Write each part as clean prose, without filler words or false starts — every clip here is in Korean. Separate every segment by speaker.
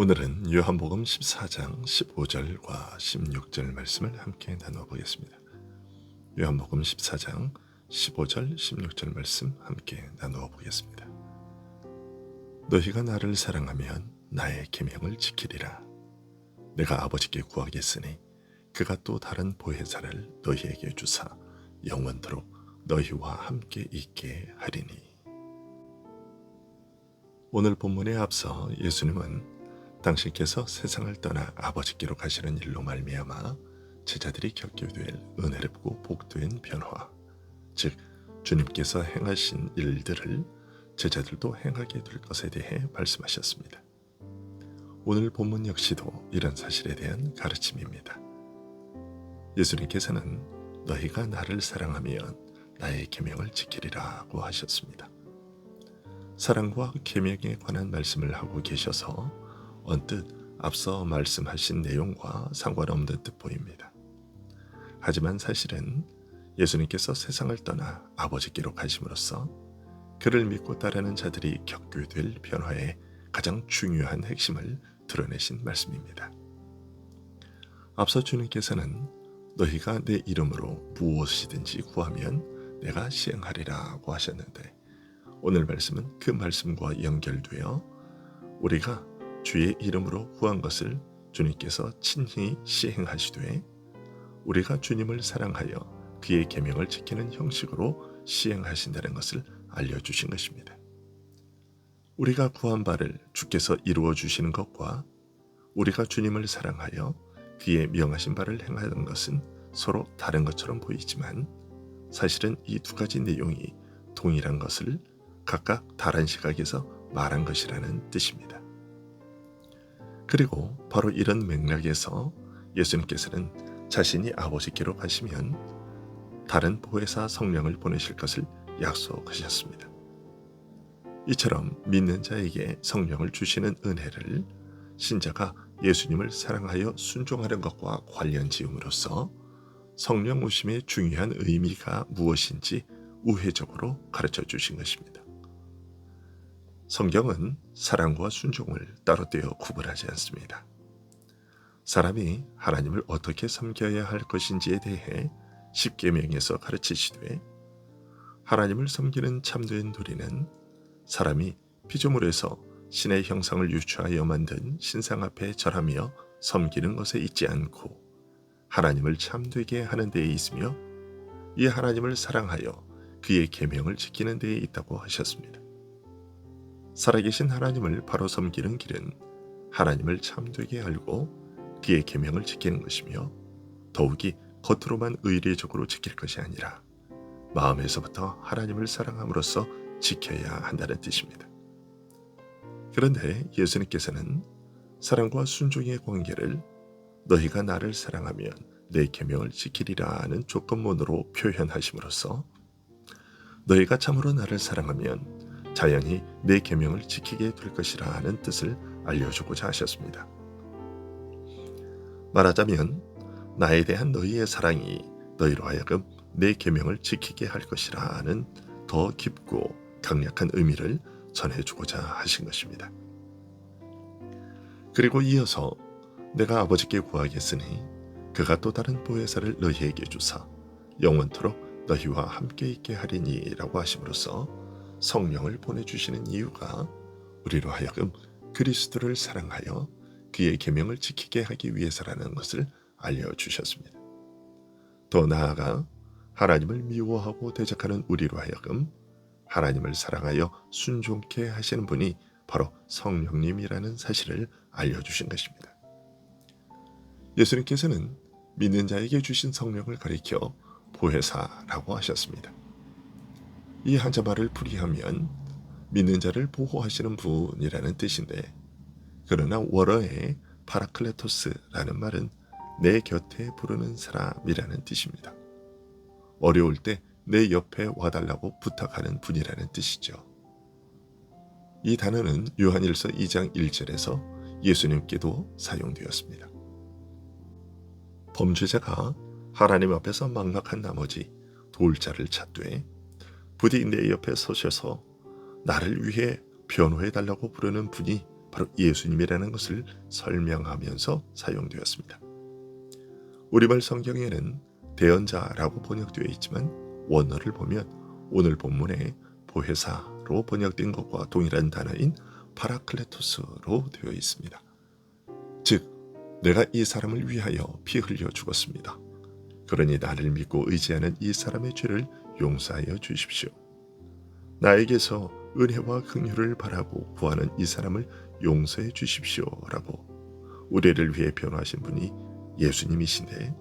Speaker 1: 오늘은 요한복음 14장 15절과 16절 말씀을 함께 나누어 보겠습니다. 요한복음 14장 15절 16절 말씀 함께 나누어 보겠습니다. 너희가 나를 사랑하면 나의 계명을 지키리라. 내가 아버지께 구하겠으니 그가 또 다른 보혜사를 너희에게 주사 영원토록 너희와 함께 있게 하리니. 오늘 본문에 앞서 예수님은 당신께서 세상을 떠나 아버지께로 가시는 일로 말미암아 제자들이 겪게 될 은혜롭고 복된 변화, 즉 주님께서 행하신 일들을 제자들도 행하게 될 것에 대해 말씀하셨습니다. 오늘 본문 역시도 이런 사실에 대한 가르침입니다. 예수님께서는 너희가 나를 사랑하면 나의 계명을 지키리라고 하셨습니다. 사랑과 계명에 관한 말씀을 하고 계셔서 언뜻 앞서 말씀하신 내용과 상관없는 듯 보입니다. 하지만 사실은 예수님께서 세상을 떠나 아버지께로 가심으로써 그를 믿고 따르는 자들이 겪게 될 변화의 가장 중요한 핵심을 드러내신 말씀입니다. 앞서 주님께서는 너희가 내 이름으로 무엇이든지 구하면 내가 시행하리라고 하셨는데, 오늘 말씀은 그 말씀과 연결되어 우리가 주의 이름으로 구한 것을 주님께서 친히 시행하시되 우리가 주님을 사랑하여 그의 계명을 지키는 형식으로 시행하신다는 것을 알려주신 것입니다. 우리가 구한 바를 주께서 이루어 주시는 것과 우리가 주님을 사랑하여 그의 명하신 바를 행하는 것은 서로 다른 것처럼 보이지만 사실은 이 두 가지 내용이 동일한 것을 각각 다른 시각에서 말한 것이라는 뜻입니다. 그리고 바로 이런 맥락에서 예수님께서는 자신이 아버지께로 가시면 다른 보혜사 성령을 보내실 것을 약속하셨습니다. 이처럼 믿는 자에게 성령을 주시는 은혜를 신자가 예수님을 사랑하여 순종하는 것과 관련 지음으로써 성령 오심의 중요한 의미가 무엇인지 우회적으로 가르쳐 주신 것입니다. 성경은 사랑과 순종을 따로 떼어 구분하지 않습니다. 사람이 하나님을 어떻게 섬겨야 할 것인지에 대해 십계명에서 가르치시되, 하나님을 섬기는 참된 도리는 사람이 피조물에서 신의 형상을 유추하여 만든 신상 앞에 절하며 섬기는 것에 있지 않고 하나님을 참되게 하는 데에 있으며 이 하나님을 사랑하여 그의 계명을 지키는 데에 있다고 하셨습니다. 살아계신 하나님을 바로 섬기는 길은 하나님을 참되게 알고 그의 계명을 지키는 것이며, 더욱이 겉으로만 의례적으로 지킬 것이 아니라 마음에서부터 하나님을 사랑함으로써 지켜야 한다는 뜻입니다. 그런데 예수님께서는 사랑과 순종의 관계를 너희가 나를 사랑하면 내 계명을 지키리라는 조건문으로 표현하심으로써 너희가 참으로 나를 사랑하면 자연히 내 계명을 지키게 될 것이라 하는 뜻을 알려주고자 하셨습니다. 말하자면 나에 대한 너희의 사랑이 너희로 하여금 내 계명을 지키게 할 것이라 하는 더 깊고 강력한 의미를 전해주고자 하신 것입니다. 그리고 이어서 내가 아버지께 구하겠으니 그가 또 다른 보혜사를 너희에게 주사 영원토록 너희와 함께 있게 하리니 라고 하심으로써 성령을 보내주시는 이유가 우리로 하여금 그리스도를 사랑하여 그의 계명을 지키게 하기 위해서라는 것을 알려주셨습니다. 더 나아가 하나님을 미워하고 대적하는 우리로 하여금 하나님을 사랑하여 순종케 하시는 분이 바로 성령님이라는 사실을 알려주신 것입니다. 예수님께서는 믿는 자에게 주신 성령을 가리켜 보혜사라고 하셨습니다. 이 한자말을 풀이하면 믿는 자를 보호하시는 분이라는 뜻인데, 그러나 원어의 파라클레토스라는 말은 내 곁에 부르는 사람이라는 뜻입니다. 어려울 때 내 옆에 와달라고 부탁하는 분이라는 뜻이죠. 이 단어는 요한일서 2장 1절에서 예수님께도 사용되었습니다. 범죄자가 하나님 앞에서 망각한 나머지 돌자를 찾되 부디 내 옆에 서셔서 나를 위해 변호해달라고 부르는 분이 바로 예수님이라는 것을 설명하면서 사용되었습니다. 우리말 성경에는 대언자라고 번역되어 있지만 원어를 보면 오늘 본문에 보혜사로 번역된 것과 동일한 단어인 파라클레토스로 되어 있습니다. 즉, 내가 이 사람을 위하여 피 흘려 죽었습니다. 그러니 나를 믿고 의지하는 이 사람의 죄를 용서하여 주십시오. 나에게서 은혜와 긍휼을 바라고 구하는 이 사람을 용서해 주십시오라고 우리를 위해 변호하신 분이 예수님이신데,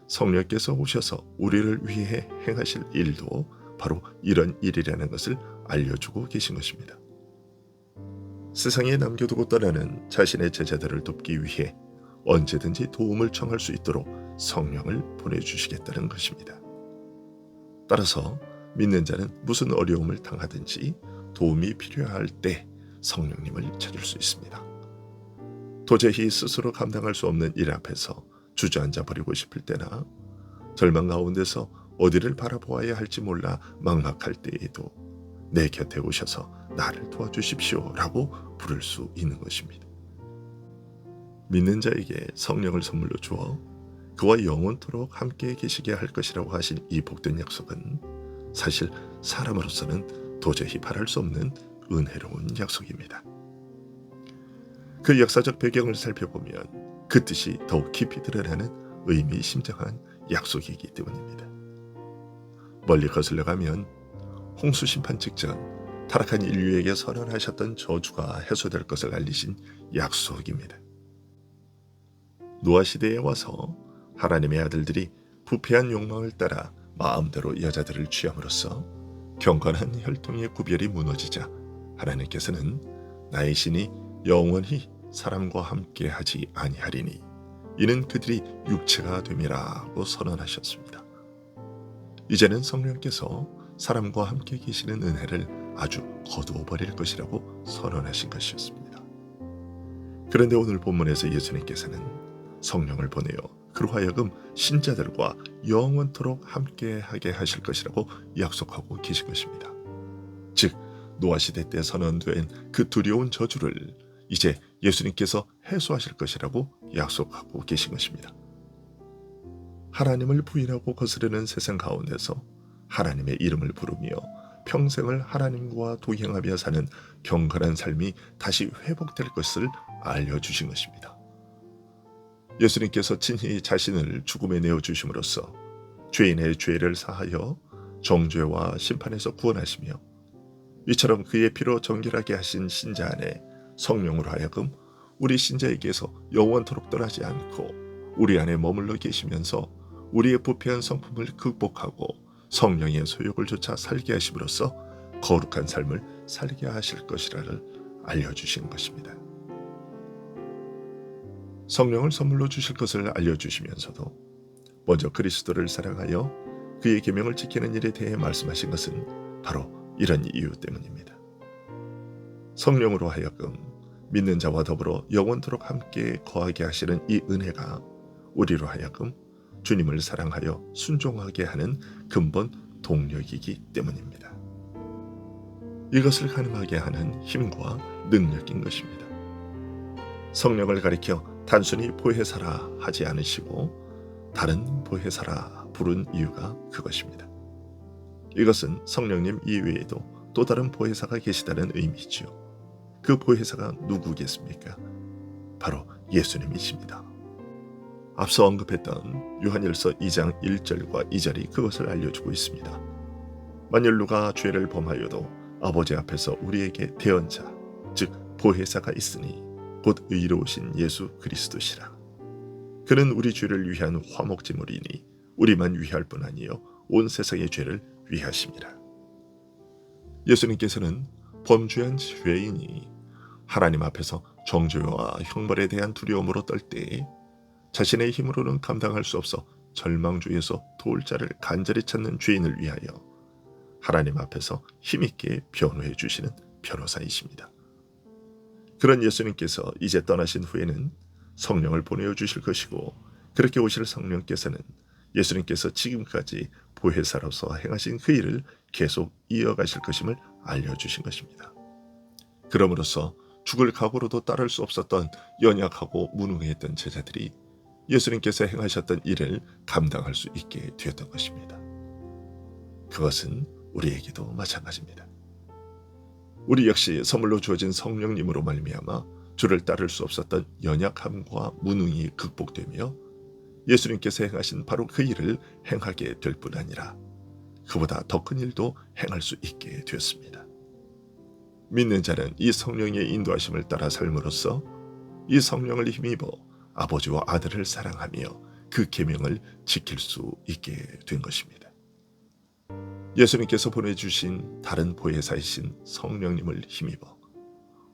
Speaker 1: 성령께서 오셔서 우리를 위해 행하실 일도 바로 이런 일이라는 것을 알려주고 계신 것입니다. 세상에 남겨두고 떠나는 자신의 제자들을 돕기 위해 언제든지 도움을 청할 수 있도록 성령을 보내주시겠다는 것입니다. 따라서 믿는 자는 무슨 어려움을 당하든지 도움이 필요할 때 성령님을 찾을 수 있습니다. 도저히 스스로 감당할 수 없는 일 앞에서 주저앉아 버리고 싶을 때나 절망 가운데서 어디를 바라보아야 할지 몰라 막막할 때에도 내 곁에 오셔서 나를 도와주십시오 라고 부를 수 있는 것입니다. 믿는 자에게 성령을 선물로 주어 그와 영원토록 함께 계시게 할 것이라고 하신 이 복된 약속은 사실 사람으로서는 도저히 바랄 수 없는 은혜로운 약속입니다. 그 역사적 배경을 살펴보면 그 뜻이 더욱 깊이 드러나는 의미심장한 약속이기 때문입니다. 멀리 거슬러 가면 홍수 심판 직전 타락한 인류에게 선언하셨던 저주가 해소될 것을 알리신 약속입니다. 노아 시대에 와서 하나님의 아들들이 부패한 욕망을 따라 마음대로 여자들을 취함으로써 경건한 혈통의 구별이 무너지자 하나님께서는 나의 신이 영원히 사람과 함께 하지 아니하리니 이는 그들이 육체가 됨이라고 선언하셨습니다. 이제는 성령께서 사람과 함께 계시는 은혜를 아주 거두어 버릴 것이라고 선언하신 것이었습니다. 그런데 오늘 본문에서 예수님께서는 성령을 보내어 그로 하여금 신자들과 영원토록 함께하게 하실 것이라고 약속하고 계신 것입니다. 즉, 노아 시대 때 선언된 그 두려운 저주를 이제 예수님께서 해소하실 것이라고 약속하고 계신 것입니다. 하나님을 부인하고 거스르는 세상 가운데서 하나님의 이름을 부르며 평생을 하나님과 동행하며 사는 경건한 삶이 다시 회복될 것을 알려주신 것입니다. 예수님께서 친히 자신을 죽음에 내어주심으로써 죄인의 죄를 사하여 정죄와 심판에서 구원하시며 이처럼 그의 피로 정결하게 하신 신자 안에 성령으로 하여금 우리 신자에게서 영원토록 떠나지 않고 우리 안에 머물러 계시면서 우리의 부패한 성품을 극복하고 성령의 소욕을 좇아 살게 하심으로써 거룩한 삶을 살게 하실 것이라를 알려주신 것입니다. 성령을 선물로 주실 것을 알려주시면서도 먼저 그리스도를 사랑하여 그의 계명을 지키는 일에 대해 말씀하신 것은 바로 이런 이유 때문입니다. 성령으로 하여금 믿는 자와 더불어 영원토록 함께 거하게 하시는 이 은혜가 우리로 하여금 주님을 사랑하여 순종하게 하는 근본 동력이기 때문입니다. 이것을 가능하게 하는 힘과 능력인 것입니다. 성령을 가리켜 단순히 보혜사라 하지 않으시고 다른 보혜사라 부른 이유가 그것입니다. 이것은 성령님 이외에도 또 다른 보혜사가 계시다는 의미지요. 그 보혜사가 누구겠습니까? 바로 예수님이십니다. 앞서 언급했던 요한일서 2장 1절과 2절이 그것을 알려주고 있습니다. 만일 누가 죄를 범하여도 아버지 앞에서 우리에게 대언자, 즉 보혜사가 있으니 곧 의로우신 예수 그리스도시라. 그는 우리 죄를 위한 화목제물이니 우리만 위할 뿐 아니요 온 세상의 죄를 위하심이라. 예수님께서는 범죄한 죄인이 하나님 앞에서 정죄와 형벌에 대한 두려움으로 떨 때에 자신의 힘으로는 감당할 수 없어 절망주에서 도울 자를 간절히 찾는 죄인을 위하여 하나님 앞에서 힘있게 변호해 주시는 변호사이십니다. 그런 예수님께서 이제 떠나신 후에는 성령을 보내어 주실 것이고, 그렇게 오실 성령께서는 예수님께서 지금까지 보혜사로서 행하신 그 일을 계속 이어가실 것임을 알려주신 것입니다. 그러므로서 죽을 각오로도 따를 수 없었던 연약하고 무능했던 제자들이 예수님께서 행하셨던 일을 감당할 수 있게 되었던 것입니다. 그것은 우리에게도 마찬가지입니다. 우리 역시 선물로 주어진 성령님으로 말미암아 주를 따를 수 없었던 연약함과 무능이 극복되며 예수님께서 행하신 바로 그 일을 행하게 될 뿐 아니라 그보다 더 큰 일도 행할 수 있게 되었습니다. 믿는 자는 이 성령의 인도하심을 따라 삶으로써 이 성령을 힘입어 아버지와 아들을 사랑하며 그 계명을 지킬 수 있게 된 것입니다. 예수님께서 보내주신 다른 보혜사이신 성령님을 힘입어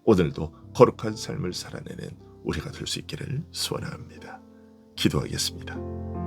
Speaker 1: 오늘도 거룩한 삶을 살아내는 우리가 될 수 있기를 소원합니다. 기도하겠습니다.